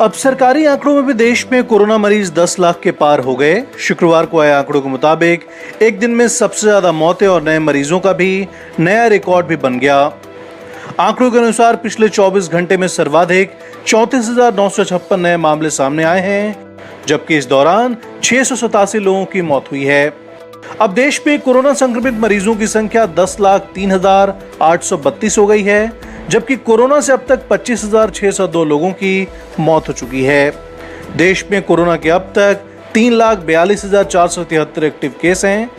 अब सरकारी आंकड़ों में भी देश में कोरोना मरीज 10 लाख के पार हो गए। शुक्रवार को आए आंकड़ों के मुताबिक एक दिन में सबसे ज्यादा मौतें और नए मरीजों का भी नया रिकॉर्ड भी बन गया। आंकड़ों के अनुसार पिछले 24 घंटे में सर्वाधिक 34,956 नए मामले सामने आए हैं, जबकि इस दौरान 687 लोगों की मौत हुई है। अब देश में कोरोना संक्रमित मरीजों की संख्या 10,03,832 हो गई है, जबकि कोरोना से अब तक 25,602 लोगों की मौत हो चुकी है। देश में कोरोना के अब तक 3,42,473 एक्टिव केस हैं।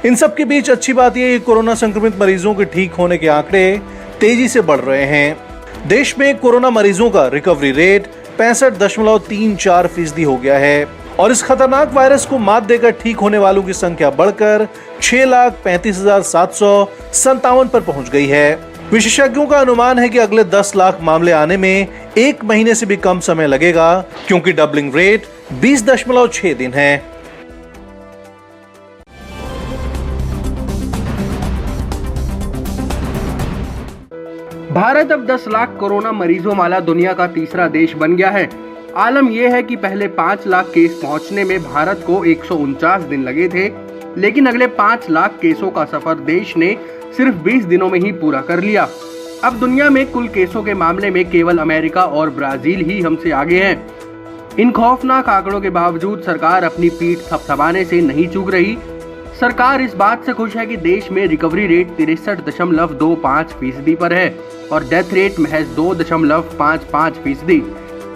इन सब के बीच अच्छी बात यह है कि कोरोना संक्रमित मरीजों के ठीक होने के आंकड़े तेजी से बढ़ रहे हैं। देश में कोरोना मरीजों का रिकवरी रेट 65.34% हो गया है और इस खतरनाक वायरस को मात देकर ठीक होने वालों की संख्या बढ़कर 6,35,757 पर पहुंच गई है। विशेषज्ञों का अनुमान है कि अगले 10 लाख मामले आने में 1 महीने से भी कम समय लगेगा, क्योंकि डबलिंग रेट 20.6 दिन है। भारत अब 10 लाख कोरोना मरीजों वाला दुनिया का तीसरा देश बन गया है। आलम यह है कि पहले 5 लाख केस पहुंचने में भारत को 149 दिन लगे थे, लेकिन अगले 5 लाख केसों का सफर देश ने सिर्फ 20 दिनों में ही पूरा कर लिया। अब दुनिया में कुल केसों के मामले में केवल अमेरिका और ब्राजील ही हमसे आगे हैं। इन खौफनाक आंकड़ों के बावजूद सरकार अपनी पीठ थपथपाने से नहीं चूक रही। सरकार इस बात से खुश है कि देश में रिकवरी रेट 63.25% पर है और डेथ रेट महज 2.55%।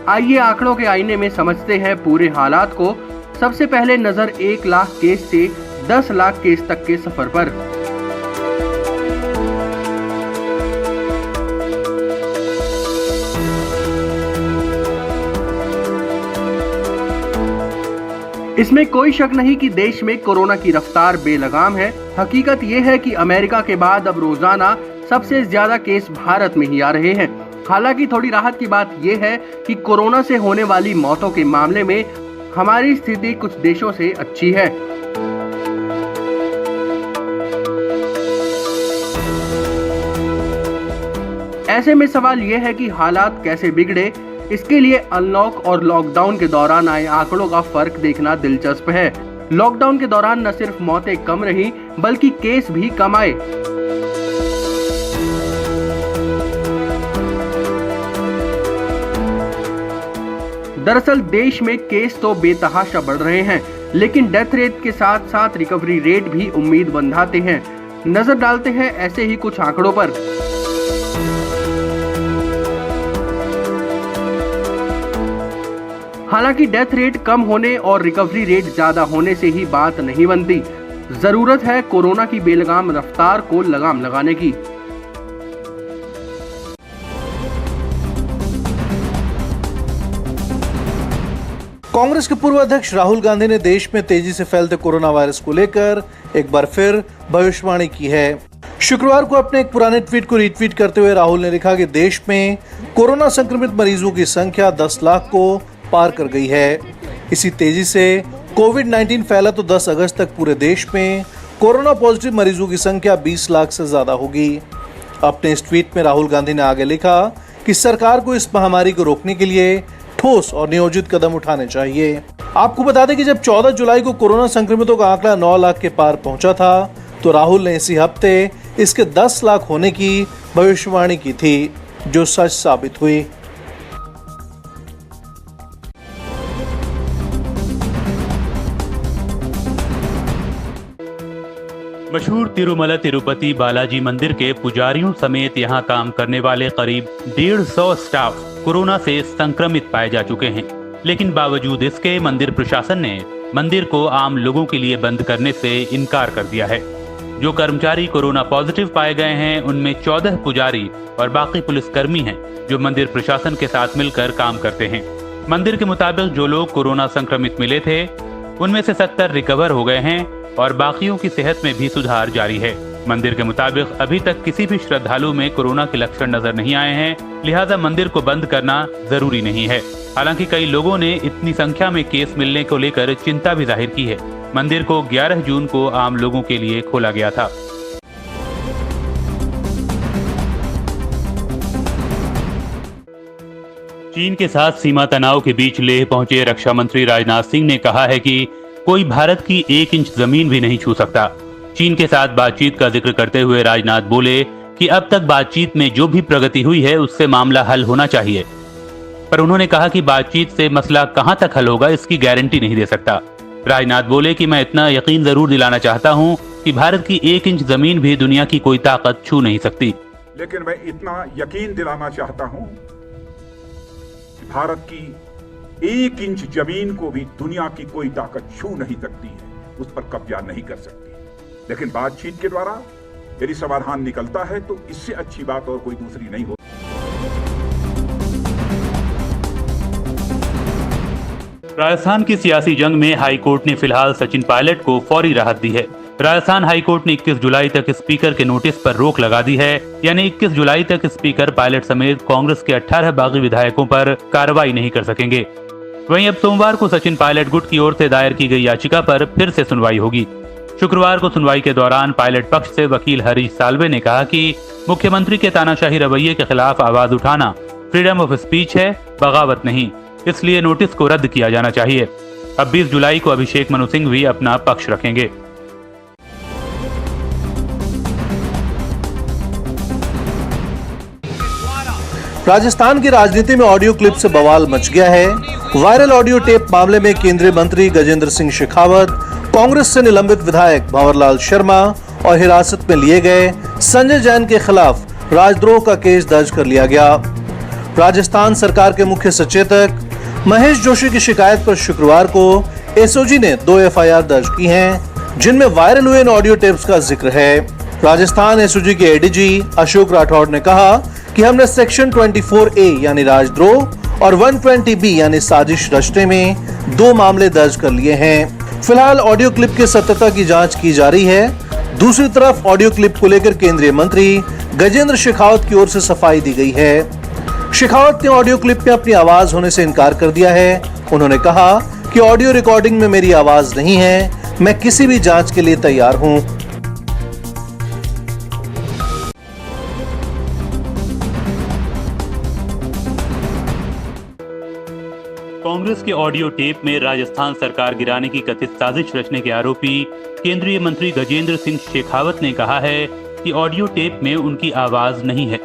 आइए आंकड़ों के आईने में समझते हैं पूरे हालात को। सबसे पहले नजर 1 लाख केस से 10 लाख केस तक के सफर पर। इसमें कोई शक नहीं कि देश में कोरोना की रफ्तार बेलगाम है। हकीकत यह है कि अमेरिका के बाद अब रोजाना सबसे ज्यादा केस भारत में ही आ रहे हैं। हालांकि थोड़ी राहत की बात यह है कि कोरोना से होने वाली मौतों के मामले में हमारी स्थिति कुछ देशों से अच्छी है। ऐसे में सवाल यह है कि हालात कैसे बिगड़े। इसके लिए अनलॉक और लॉकडाउन के दौरान आए आंकड़ों का फर्क देखना दिलचस्प है। लॉकडाउन के दौरान न सिर्फ मौतें कम रही, बल्कि केस भी कम आए। दरअसल देश में केस तो बेतहाशा बढ़ रहे हैं, लेकिन डेथ रेट के साथ साथ रिकवरी रेट भी उम्मीद बंधाते हैं। नजर डालते हैं ऐसे ही कुछ आंकड़ों पर। हालांकि डेथ रेट कम होने और रिकवरी रेट ज्यादा होने से ही बात नहीं बनती। जरूरत है कोरोना की बेलगाम रफ्तार को लगाम लगाने की। कांग्रेस के पूर्व अध्यक्ष राहुल गांधी ने देश में तेजी से फैलते कोरोना वायरस को लेकर एक बार फिर भविष्यवाणी की है। शुक्रवार को अपने एक पुराने ट्वीट को रीट्वीट करते हुए राहुल ने लिखा कि देश में कोरोना संक्रमित मरीजों की संख्या 10 लाख को पार कर गई है। इसी तेजी से कोविड-19 फैला तो 10 अगस्त तक पूरे देश में कोरोना पॉजिटिव मरीजों की संख्या 20 लाख से ज्यादा होगी। अपने इस ट्वीट में राहुल गांधी ने आगे लिखा कि सरकार को इस महामारी को रोकने के लिए ठोस और नियोजित कदम उठाने चाहिए। आपको बता दें कि जब 14 जुलाई को कोरोना संक्रमितों का आंकड़ा 9 लाख के पार पहुंचा था, तो राहुल ने इसी हफ्ते इसके 10 लाख होने की भविष्यवाणी की थी, जो सच साबित हुई। मशहूर तिरुमला तिरुपति बालाजी मंदिर के पुजारियों समेत यहां काम करने वाले करीब 150 स्टाफ कोरोना से संक्रमित पाए जा चुके हैं, लेकिन बावजूद इसके मंदिर प्रशासन ने मंदिर को आम लोगों के लिए बंद करने से इनकार कर दिया है। जो कर्मचारी कोरोना पॉजिटिव पाए गए हैं, उनमें 14 पुजारी और बाकी पुलिसकर्मी हैं, जो मंदिर प्रशासन के साथ मिलकर काम करते हैं। मंदिर के मुताबिक जो लोग कोरोना संक्रमित मिले थे, उनमें से 70 रिकवर हो गए हैं और बाकियों की सेहत में भी सुधार जारी है। मंदिर के मुताबिक अभी तक किसी भी श्रद्धालु में कोरोना के लक्षण नजर नहीं आए हैं, लिहाजा मंदिर को बंद करना जरूरी नहीं है। हालांकि कई लोगों ने इतनी संख्या में केस मिलने को लेकर चिंता भी जाहिर की है। मंदिर को 11 जून को आम लोगों के लिए खोला गया था। चीन के साथ सीमा तनाव के बीच लेह पहुंचे रक्षा मंत्री राजनाथ सिंह ने कहा है कि कोई भारत की 1 इंच जमीन भी नहीं छू सकता। चीन के साथ बातचीत का जिक्र करते हुए राजनाथ बोले कि अब तक बातचीत में जो भी प्रगति हुई है उससे मामला हल होना चाहिए, पर उन्होंने कहा कि बातचीत से मसला कहां तक हल होगा इसकी गारंटी नहीं दे सकता। राजनाथ बोले कि मैं इतना यकीन जरूर दिलाना चाहता हूं कि भारत की 1 इंच जमीन भी दुनिया की कोई ताकत छू नहीं सकती। लेकिन मैं इतना यकीन दिलाना चाहता हूं कि भारत की 1 इंच जमीन को भी दुनिया की कोई ताकत छू नहीं सकती है, उस पर कब्जा नहीं कर सकती। लेकिन बातचीत के द्वारा यदि समाधान निकलता है तो इससे अच्छी बात और कोई दूसरी नहीं हो। राजस्थान की सियासी जंग में हाईकोर्ट ने फिलहाल सचिन पायलट को फौरी राहत दी है। राजस्थान हाईकोर्ट ने 21 जुलाई तक स्पीकर के नोटिस पर रोक लगा दी है, यानी 21 जुलाई तक स्पीकर पायलट समेत कांग्रेस के 18 बागी विधायकों पर कार्रवाई नहीं कर सकेंगे। वहीं अब सोमवार को सचिन पायलट गुट की ओर से दायर की गई याचिका पर फिर से सुनवाई होगी। शुक्रवार को सुनवाई के दौरान पायलट पक्ष से वकील हरीश साल्वे ने कहा कि मुख्यमंत्री के तानाशाही रवैये के खिलाफ आवाज उठाना फ्रीडम ऑफ स्पीच है, बगावत नहीं, इसलिए नोटिस को रद्द किया जाना चाहिए। अब 20 जुलाई को अभिषेक मनु सिंह भी अपना पक्ष रखेंगे। राजस्थान की राजनीति में ऑडियो क्लिप से बवाल मच गया है। वायरल ऑडियो टेप मामले में केंद्रीय मंत्री गजेंद्र सिंह शेखावत, कांग्रेस से निलंबित विधायक भंवरलाल शर्मा और हिरासत में लिए गए संजय जैन के खिलाफ राजद्रोह का केस दर्ज कर लिया गया। राजस्थान सरकार के मुख्य सचेतक महेश जोशी की शिकायत पर शुक्रवार को एसओजी ने 2 एफआईआर दर्ज की हैं, जिनमें वायरल हुए इन ऑडियो टेप्स का जिक्र है। राजस्थान एसओजी के एडीजी अशोक राठौड़ ने कहा कि हमने सेक्शन 24A यानी राजद्रोह और 120B यानी साजिश रचने में 2 मामले दर्ज कर लिए हैं। फिलहाल ऑडियो क्लिप की सत्यता की जांच की जा रही है। दूसरी तरफ ऑडियो क्लिप को लेकर केंद्रीय मंत्री गजेंद्र शेखावत की ओर से सफाई दी गई है। शेखावत ने ऑडियो क्लिप में अपनी आवाज होने से इनकार कर दिया है। उन्होंने कहा कि ऑडियो रिकॉर्डिंग में मेरी आवाज नहीं है, मैं किसी भी जांच के लिए तैयार हूं। कांग्रेस के ऑडियो टेप में राजस्थान सरकार गिराने की कथित साजिश रचने के आरोपी केंद्रीय मंत्री गजेंद्र सिंह शेखावत ने कहा है कि ऑडियो टेप में उनकी आवाज नहीं है।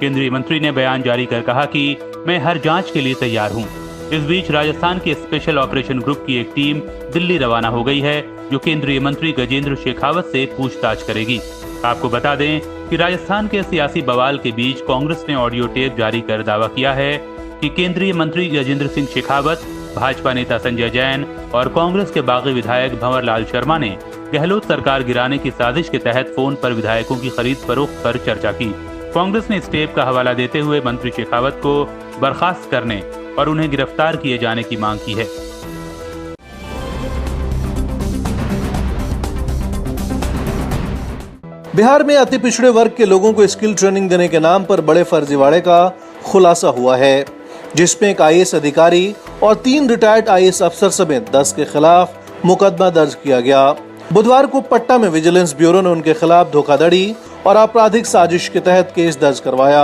केंद्रीय मंत्री ने बयान जारी कर कहा कि मैं हर जांच के लिए तैयार हूं। इस बीच राजस्थान के स्पेशल ऑपरेशन ग्रुप की एक टीम दिल्ली रवाना हो गई है, जो केंद्रीय मंत्री गजेंद्र शेखावत से पूछताछ करेगी। आपको बता दें कि राजस्थान के सियासी बवाल के बीच कांग्रेस ने ऑडियो टेप जारी कर दावा किया है कि केंद्रीय मंत्री गजेंद्र सिंह शेखावत, भाजपा नेता संजय जैन और कांग्रेस के बागी विधायक भंवरलाल शर्मा ने गहलोत सरकार गिराने की साजिश के तहत फोन पर विधायकों की खरीद फरोख्त पर चर्चा की। कांग्रेस ने इस टेप का हवाला देते हुए मंत्री शेखावत को बर्खास्त करने और उन्हें गिरफ्तार किए जाने की मांग की है। बिहार में अति पिछड़े वर्ग के लोगों को स्किल ट्रेनिंग देने के नाम पर बड़े फर्जीवाड़े का खुलासा हुआ है, जिसमें एक आईएएस अधिकारी और 3 रिटायर्ड आईएएस अफसर समेत 10 के खिलाफ मुकदमा दर्ज किया गया। बुधवार को पटना में विजिलेंस ब्यूरो ने उनके खिलाफ धोखाधड़ी और आपराधिक साजिश के तहत केस दर्ज करवाया।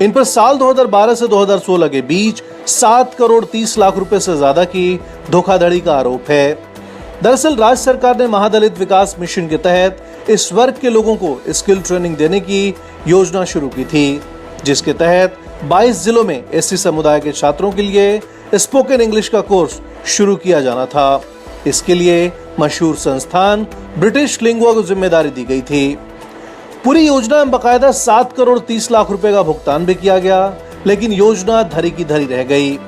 इन पर साल 2012 से 2016 के बीच 7 करोड़ 30 लाख रुपए से ज्यादा की धोखाधड़ी का आरोप है। दरअसल राज्य सरकार ने महादलित विकास मिशन के तहत इस वर्ग के लोगों को स्किल ट्रेनिंग देने की योजना शुरू की थी, जिसके तहत 22 जिलों में एससी समुदाय के छात्रों के लिए स्पोकन इंग्लिश का कोर्स शुरू किया जाना था। इसके लिए मशहूर संस्थान ब्रिटिश लिंगुआ को जिम्मेदारी दी गई थी। पूरी योजना में बकायदा 7 करोड़ 30 लाख रुपए का भुगतान भी किया गया, लेकिन योजना धरी की धरी रह गई।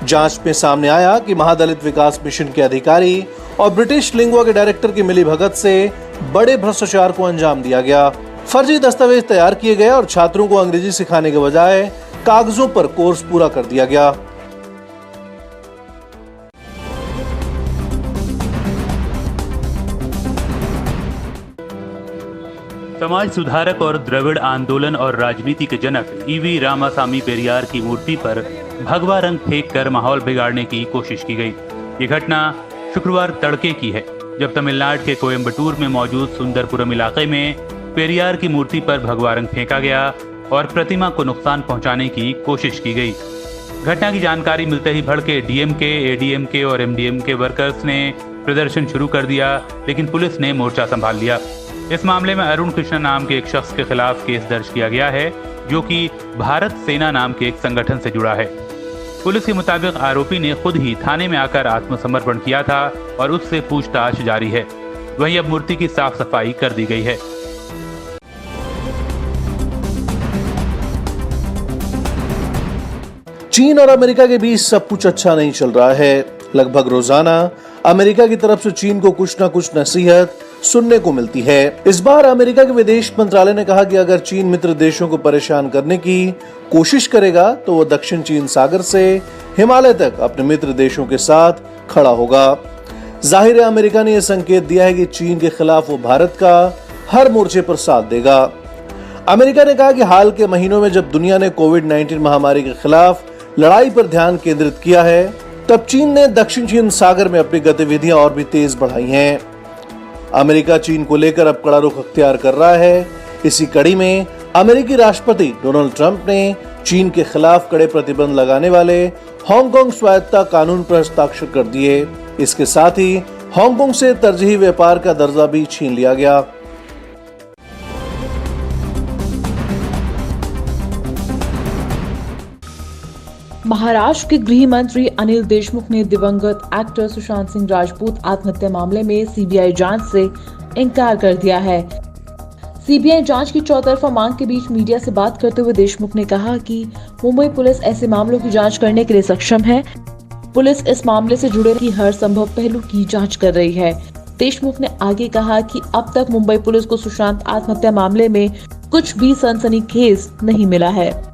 जांच में सामने आया कि महादलित विकास मिशन के अधिकारी और ब्रिटिश लिंगुआ के डायरेक्टर की मिलीभगत से बड़े भ्रष्टाचार को अंजाम दिया गया। फर्जी दस्तावेज तैयार किए गए और छात्रों को अंग्रेजी सिखाने के बजाय कागजों पर कोर्स पूरा कर दिया गया। समाज सुधारक और द्रविड़ आंदोलन और राजनीति के जनक ईवी रामासामी पेरियार की मूर्ति पर भगवा रंग फेंककर माहौल बिगाड़ने की कोशिश की गई। ये घटना शुक्रवार तड़के की है, जब तमिलनाडु के कोयम्बटूर में मौजूद सुंदरपुरम इलाके में पेरियार की मूर्ति पर भगवा रंग फेंका गया और प्रतिमा को नुकसान पहुंचाने की कोशिश की गई। घटना की जानकारी मिलते ही भड़के डीएमके, एडीएमके और एमडीएमके वर्कर्स ने प्रदर्शन शुरू कर दिया, लेकिन पुलिस ने मोर्चा संभाल लिया। इस मामले में अरुण कृष्ण नाम के एक शख्स के खिलाफ केस दर्ज किया गया है, जो कि भारत सेना नाम के एक संगठन से जुड़ा है। पुलिस के मुताबिक आरोपी ने खुद ही थाने में आकर आत्मसमर्पण किया था और उससे पूछताछ जारी है। वहीं अब मूर्ति की साफ सफाई कर दी गई है। चीन और अमेरिका के बीच सब कुछ अच्छा नहीं चल रहा है। लगभग रोजाना अमेरिका की तरफ से चीन को कुछ न कुछ नसीहत सुनने को मिलती है। इस बार अमेरिका के विदेश मंत्रालय ने कहा कि अगर चीन मित्र देशों को परेशान करने की कोशिश करेगा तो वो दक्षिण चीन सागर से हिमालय तक अपने मित्र देशों के साथ खड़ा होगा। जाहिर है अमेरिका ने यह संकेत दिया है कि चीन के खिलाफ वो भारत का हर मोर्चे पर साथ देगा। अमेरिका ने कहा कि हाल के महीनों में जब दुनिया ने कोविड-19 महामारी के खिलाफ लड़ाई पर ध्यान केंद्रित किया है, तब चीन ने दक्षिण चीन सागर में अपनी गतिविधियां और भी तेज बढ़ाई हैं। अमेरिका चीन को लेकर अब कड़ा रुख अख्तियार कर रहा है। इसी कड़ी में अमेरिकी राष्ट्रपति डोनाल्ड ट्रंप ने चीन के खिलाफ कड़े प्रतिबंध लगाने वाले हांगकांग स्वायत्तता कानून पर हस्ताक्षर कर दिए। इसके साथ ही हांगकांग से तरजीही व्यापार का दर्जा भी छीन लिया गया। महाराष्ट्र के गृह मंत्री अनिल देशमुख ने दिवंगत एक्टर सुशांत सिंह राजपूत आत्महत्या मामले में सीबीआई जांच से इनकार कर दिया है। सीबीआई जांच की चौतरफा मांग के बीच मीडिया से बात करते हुए देशमुख ने कहा कि मुंबई पुलिस ऐसे मामलों की जांच करने के लिए सक्षम है। पुलिस इस मामले से जुड़े की हर संभव पहलू की जांच कर रही है। देशमुख ने आगे कहा कि अब तक मुंबई पुलिस को सुशांत आत्महत्या मामले में कुछ भी सनसनीखेज नहीं मिला है।